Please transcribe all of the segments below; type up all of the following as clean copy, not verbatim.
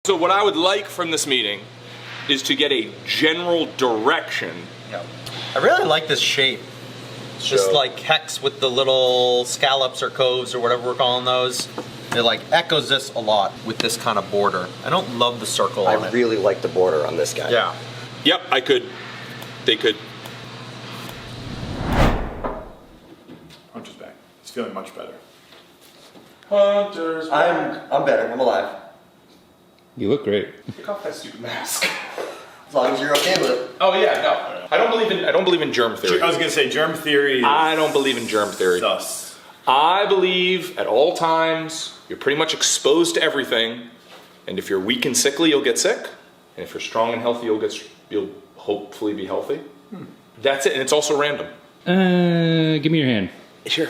So what I would like from this meeting is to get a general direction. Yeah. I really like this shape. Just like hex with the little scallops or coves or whatever we're calling those. It like echoes this a lot with this kind of border. I don't love the circle on it. I really like the border on this guy. Yeah. Yep, they could. Hunter's back. He's feeling much better. Hunter's I'm better. I'm alive. You look great. Take off that stupid mask. As long as you're okay with it. Oh yeah, no. I don't believe in germ theory. I was gonna say germ theory. I don't believe in germ theory. Sus. I believe at all times you're pretty much exposed to everything, and if you're weak and sickly, you'll get sick, and if you're strong and healthy, you'll hopefully be healthy. That's it, and it's also random. Give me your hand. Sure.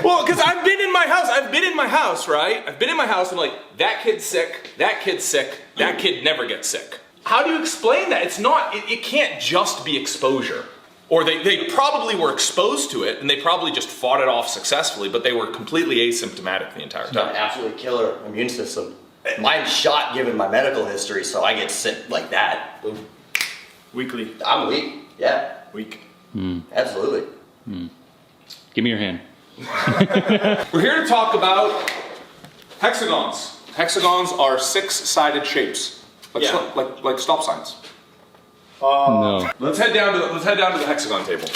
Well, because I've been in my house, right? I've been in my house and like, that kid's sick, that kid never gets sick. How do you explain that? It's not, it can't just be exposure. Or they probably were exposed to it and they probably just fought it off successfully, but they were completely asymptomatic the entire It's got an time. absolutely killer immune system. Mine's shot given my medical history, so I get sick like that. Weekly. I'm weak. Yeah. Weak. Absolutely. Give me your hand. We're here to talk about hexagons. Hexagons are 6-sided shapes, like stop signs. No. Let's head down to the hexagon table.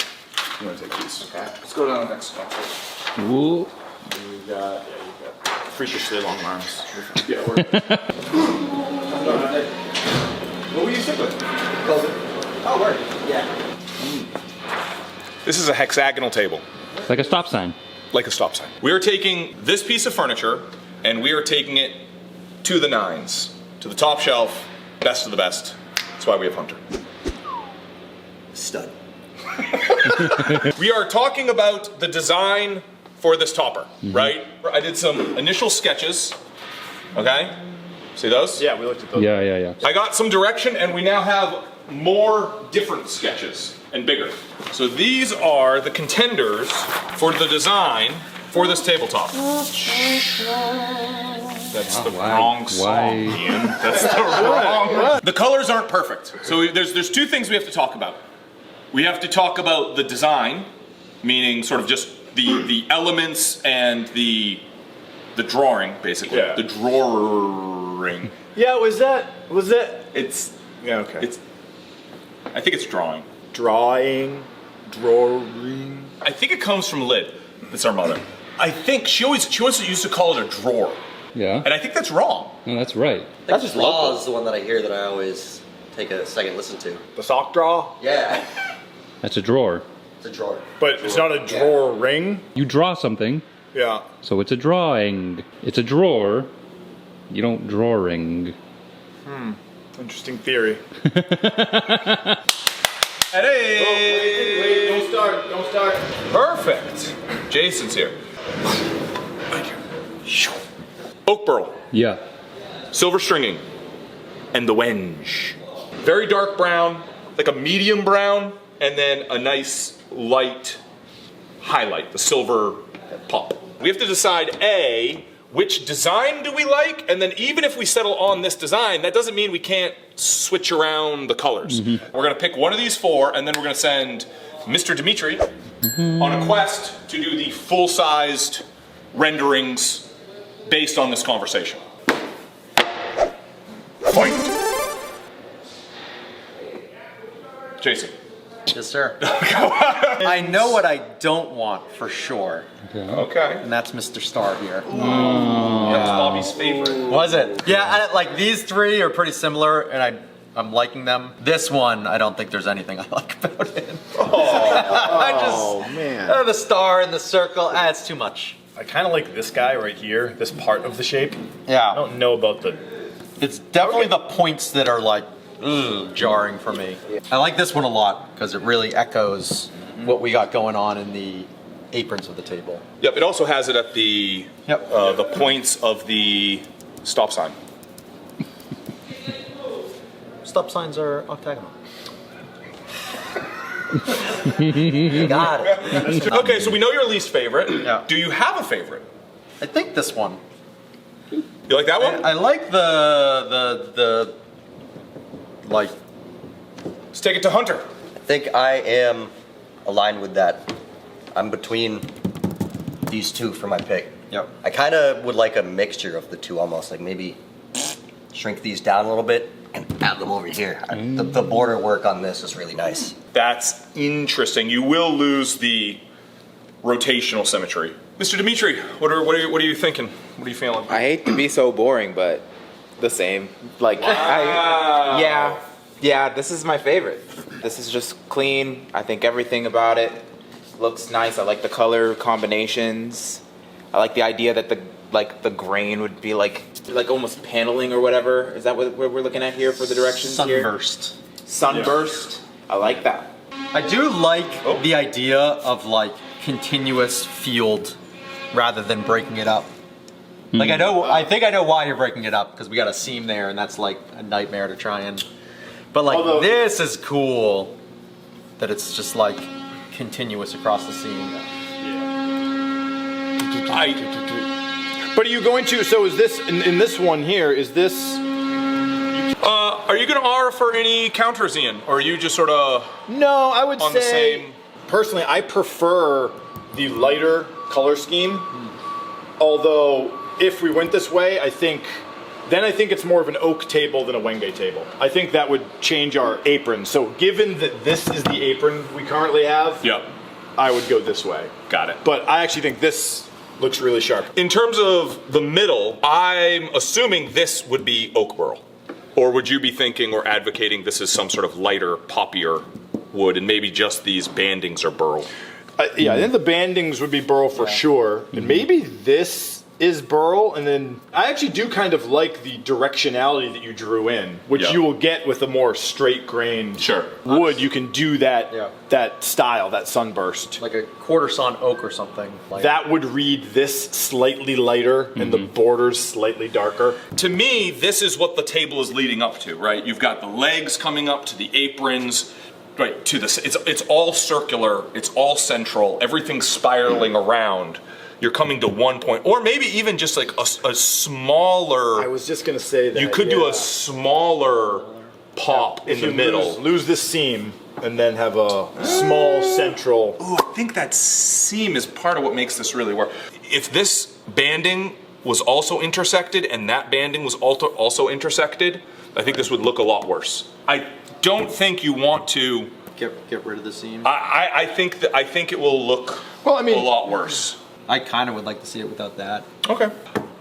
You want to take these? Okay. Let's go down to the hexagon table. Ooh. You got freakishly long arms. Yeah, we're. What were you sick with? Oh, word. Yeah. This is a hexagonal table, Like a stop sign. like a stop sign. We are taking this piece of furniture and we are taking it to the nines, to the top shelf, best of the best. That's why we have Hunter. Stud. We are talking about the design for this topper, right? I did some initial sketches, okay? See those? Yeah, we looked at those. Yeah. I got some direction and we now have more different sketches and bigger. So these are the contenders for the design for this tabletop. That's the wrong song, Ian. That's the wrong. The colors aren't perfect. So there's two things we have to talk about. We have to talk about the design, meaning sort of just the elements and the drawing, basically. Yeah. The drawing. Yeah, was that? It's yeah, okay. I think it's drawing. Drawing. I think it comes from Lyd. That's our mother. I think she always used to call it a drawer. Yeah. And I think that's wrong. No, that's right. That's just Law is the one that I hear that I always take a second listen to. The sock draw. Yeah. That's a drawer. It's a drawer. But it's not a drawer ring. You draw something, Yeah. so it's a drawing. It's a drawer. You don't drawing. Interesting theory. Hey! Wait, don't start. Perfect. Jason's here. Thank you. Oak burl, Yeah. silver stringing, and the wenge. Very dark brown, like a medium brown, and then a nice light highlight, the silver pop. We have to decide A, which design do we like, and then even if we settle on this design, that doesn't mean we can't switch around the colors. We're gonna pick one of these four, and then we're gonna send Mr. Dimitri on a quest to do the full-sized renderings based on this conversation. Fight! Jason. Yes, sir. I know what I don't want for sure, Okay. and that's Mr. Star here. That was Bobby's favorite. Was it? Yeah, like these three are pretty similar, and I'm liking them. This one, I don't think there's anything I like about it. Oh man. The star and the circle, it's too much. I kind of like this guy right here. This part of the shape. I Yeah, don't know about the. it's definitely the points that are like jarring for me. I like this one a lot because it really echoes what we got going on in the aprons of the table. Yep, it also has it at the the points of the stop sign. Stop signs are octagonal. Got it. Okay, so we know your least favorite. Yeah. Do you have a favorite? I think this one. You like that one? I like the like. Let's take it to Hunter. I think I am aligned with that. I'm between these two for my pick. Yep. I kind of would like a mixture of the two almost, like maybe shrink these down a little bit and add them over here. The border work on this is really nice. That's interesting. You will lose the rotational symmetry. Mr. Dimitri, what are you thinking? What are you feeling? I hate to be so boring, but the same. Like, yeah, this is my favorite. This is just clean. I think everything about it looks nice. I like the color combinations. I like the idea that the grain would be like almost paneling or whatever. Is that what we're looking at here for the directions here? Sunburst. Sunburst. Yeah. I like that. I do like the idea of like continuous field rather than breaking it up. Like I think I know why you're breaking it up, because we got a seam there and that's like a nightmare to try and. But like this is cool that it's just like continuous across the seam. But are you going to? So is this in this one here? Is this? Are you going to offer any counters, Ian, or are you just sort of? No, I would on the say same... personally, I prefer the lighter color scheme. Although, if we went this way, I think it's more of an oak table than a Wenge table. I think that would change our apron. So, given that this is the apron we currently have, Yep. I would go this way. Got it. But I actually think this looks really sharp. In terms of the middle, I'm assuming this would be oak burl. Or would you be thinking or advocating this is some sort of lighter, poppier wood, and maybe just these bandings are burl? Yeah, I think the bandings would be burl for sure. And maybe this is burl, and then I actually do kind of like the directionality that you drew in, which you will get with a more straight grain wood. You can do that that style, that sunburst. Like a quarter sawn oak or something. Like that would read this slightly lighter and the borders slightly darker. To me, this is what the table is leading up to, right? You've got the legs coming up to the aprons, right, to this. It's all circular, it's all central, everything's spiraling around. You're coming to one point, or maybe even just like a smaller. I was just gonna say that you could do a smaller pop in the middle. Lose this seam, and then have a small central. Ooh, I think that seam is part of what makes this really work. If this banding was also intersected and that banding was also intersected, I think this would look a lot worse. I don't think you want to get rid of the seam. I think it will look a lot worse. I kind of would like to see it without that. Okay.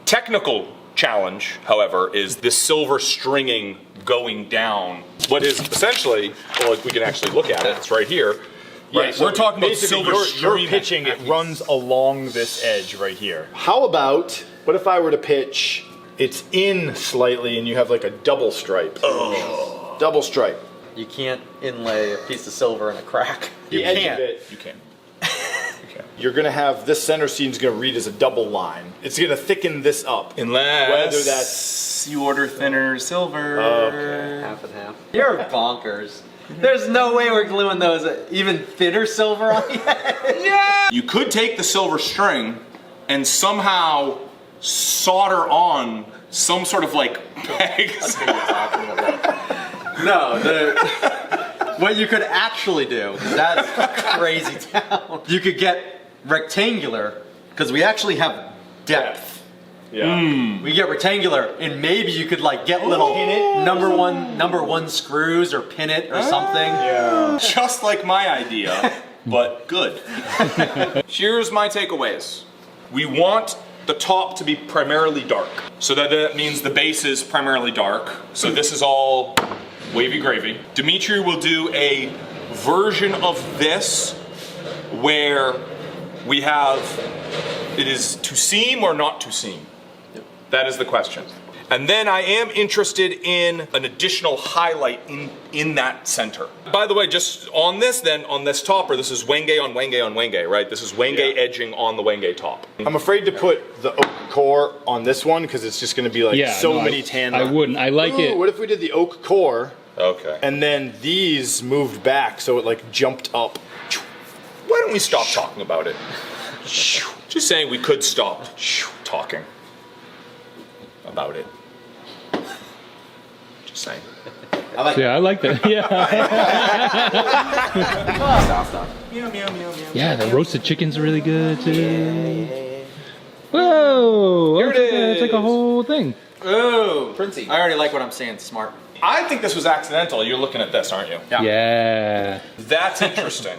Technical challenge, however, is this silver stringing going down. What is essentially, well, if we can actually look at it, it's right here. Right, Yeah, so we're talking about basically silver you're stringing. pitching, it runs along this edge right here. How about, what if I were to pitch, it's in slightly and you have like a double stripe? Oh. Double stripe. You can't inlay a piece of silver in a crack. The edge of it. You can. You're gonna have, this center seam's gonna read as a double line. It's gonna thicken this up. Unless whether that's you order thinner silver. Okay. Half and half. You're bonkers. There's no way we're gluing those even thinner silver on the edge. Yeah. You could take the silver string and somehow solder on some sort of like pegs. No, what you could actually do, that's crazy town. You could get rectangular, because we actually have depth. Yeah. We get rectangular, and maybe you could like get little number one screws or pin it or something. Yeah. Just like my idea, but good. Here's my takeaways. We want the top to be primarily dark. So that means the base is primarily dark. So this is all wavy gravy. Dimitri will do a version of this where we have, it is to seam or not to seam. That is the question. And then I am interested in an additional highlight in that center. By the way, just on this then, on this topper, this is Wenge on Wenge on Wenge, right? This is Wenge edging on the Wenge top. I'm afraid to put the oak core on this one because it's just gonna be like many tan lines. I wouldn't. I like it. What if we did the oak core? Okay. And then these moved back so it like jumped up. Why don't we stop talking about it? Just saying we could stop talking about it. Just saying. Yeah, I like that. Yeah. Stop. Meow, meow, meow, meow. Yeah, the roasted chicken's really good too. Whoa! Here it It's like a is. whole thing. Oh, Princey. I already like what I'm saying. Smart. I think this was accidental. You're looking at this, aren't you? Yeah. Yeah. That's interesting.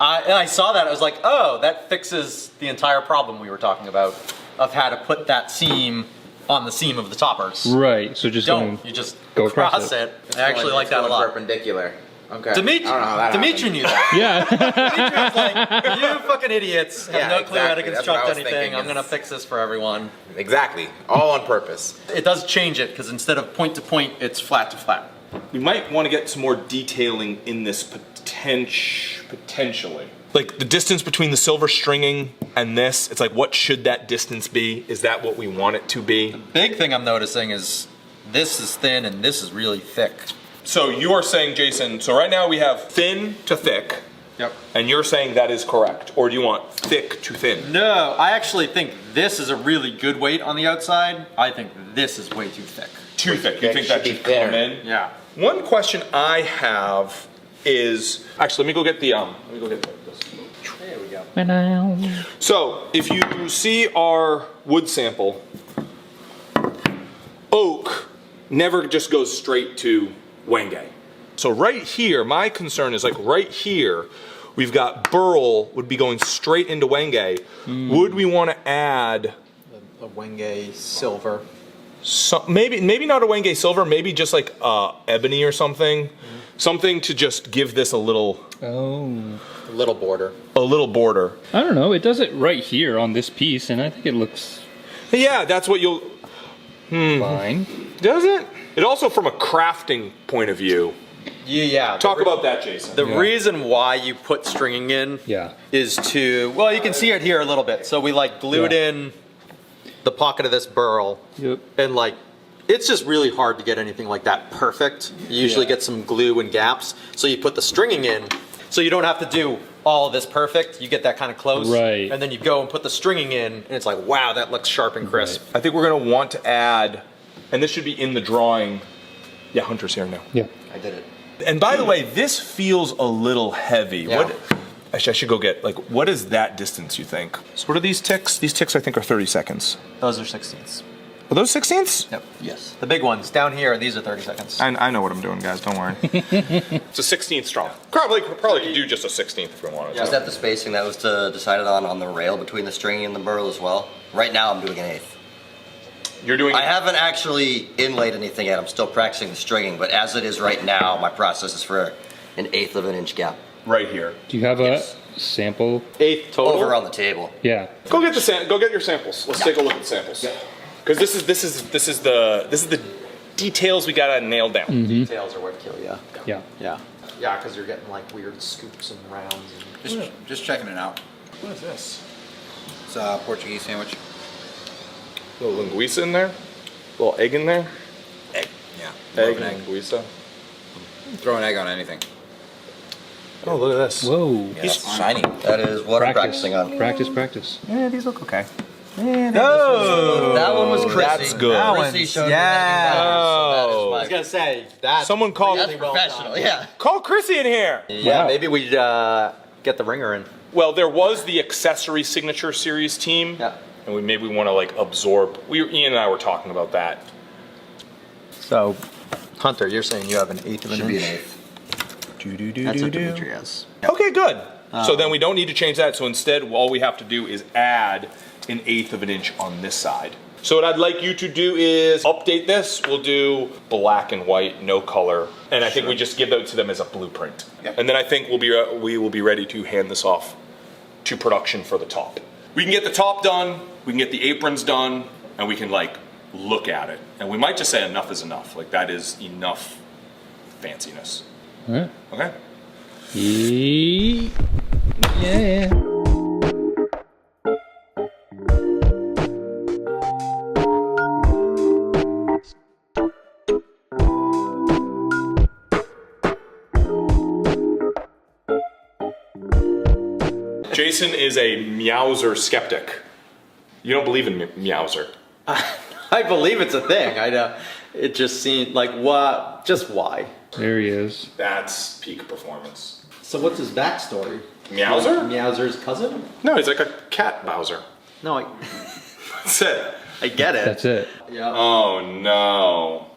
I saw that. I was like, oh, that fixes the entire problem we were talking about of how to put that seam on the seam of the toppers. Right. So just Don't. You just go across cross it. I actually Going- like it's that a going lot. Perpendicular. Okay. Dimitri, I don't know how that Dimitri happened. knew that. Yeah. Dimitri's like, you fucking idiots have Yeah, no clue how to exactly. That's what I construct was anything. thinking I'm is- gonna fix this for everyone. Exactly. All on purpose. It does change it because instead of point to point, it's flat to flat. We might want to get some more detailing in this potentially. Like the distance between the silver stringing and this, it's like, what should that distance be? Is that what we want it to be? Big thing I'm noticing is this is thin and this is really thick. So you are saying, Jason, so right now we have thin to thick, Yep. and you're saying that is correct. Or do you want thick to thin? No, I actually think this is a really good weight on the outside. I think this is way too thick. Too thick. You think that should be should come thinner. in? Yeah. One question I have is, actually, let me go get the, let me go get this. There we go. So, if you see our wood sample, oak never just goes straight to Wenge. So right here, my concern is like right here, we've got burl would be going straight into Wenge. Would we want to add A Wenge silver. some, maybe not a Wenge silver, maybe just like ebony or something, something to just give this a little Oh. A little border. border. I don't know. It does it right here on this piece, and I think it looks Yeah, that's what you'll. fine. Does it? It also, from a crafting point of view. Yeah. Talk about that, Jason. The Yeah. reason why you put stringing in Yeah. is to, well, you can see it here a little bit. So we like glued Yeah. in the pocket of this burl. Yep. And like, it's just really hard to get anything like that perfect. You usually get some glue and gaps. So you put the stringing in, so you don't have to do all of this perfect. You get that kind of close. Right. And then you go and put the stringing in, and it's like, wow, that looks sharp and crisp. I think we're going to want to add, and this should be in the drawing. Yeah, Hunter's here now. Yeah. I did it. And by the way, this feels a little heavy. Yeah. What? Actually, I should go get, like, what is that distance, you think? So what are these ticks? These ticks, I think, are 30 seconds. Those are 16ths. Are those 16ths? Yep. Yes. The big ones down here, these are 30 seconds. I know what I'm doing, guys. Don't worry. It's a 16th strong. Probably could do just a 16th if we wanted to. Is that the spacing that was decided on the rail between the string and the burl as well? Right now I'm doing an eighth. You're doing. I haven't actually inlaid anything yet. I'm still practicing the stringing, but as it is right now, my process is for an eighth of an inch gap. right here. Do you have Yes. a sample? Eighth total. Over on the table. Yeah. Go get go get your samples. Let's take a look at the samples. Because this is the details we gotta nail down. Details are what kill you. Yeah. Yeah. Yeah, because you're getting like weird scoops and rounds. And... Just checking it out. What is this? It's a Portuguese sandwich. A little linguiça in there. A little egg in there. Yeah. Egg Love an and linguiça. Throw an egg on anything. Oh, look at this. Whoa. It's shiny. That is what I'm Practice. practicing on. Practice. Yeah, these look okay. Oh, That one was Chrissy. That's good. That Chrissy one's- showed me yeah. that Oh. so I that was is gonna say that. Someone call my, that's professional, yeah. call Chrissy in here. Yeah, Wow. maybe we'd get the ringer in. Well, there was the accessory signature series team, Yeah. and we maybe want to like absorb. Ian and I were talking about that. So, Hunter, you're saying you have an eighth of an Should be an inch. eighth. That's what Dimitri has. Okay, good. So then we don't need to change that. So instead, all we have to do is add an eighth of an inch on this side. So what I'd like you to do is update this. We'll do black and white, no color, and I think we just give that to them as a blueprint. And then I think we will be ready to hand this off to production for the top. We can get the top done. We can get the aprons done, and we can like look at it. And we might just say enough is enough. Like that is enough fanciness. All right. Okay. Yeah. Jason is a Meowser skeptic. You don't believe in Meowser. I believe it's a thing. I know. It just seemed like what? Just why? There he is. That's peak performance. So what's his backstory? Meowser? Meowser's cousin? No, he's like a cat Bowser. No, That's it. I get it. That's it. Yeah. Oh no.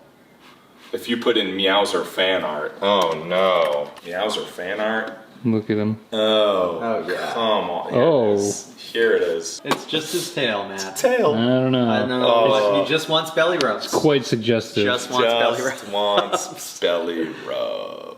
If you put in Meowser fan art. Oh no. Meowser fan art? Look at him. Oh. yeah. Come on. Oh. Here it is. It's just his tail, Matt. Tail. I don't know. I don't know. Oh. He just wants belly rubs. Quite suggestive. Just wants belly rubs. Just wants belly rub.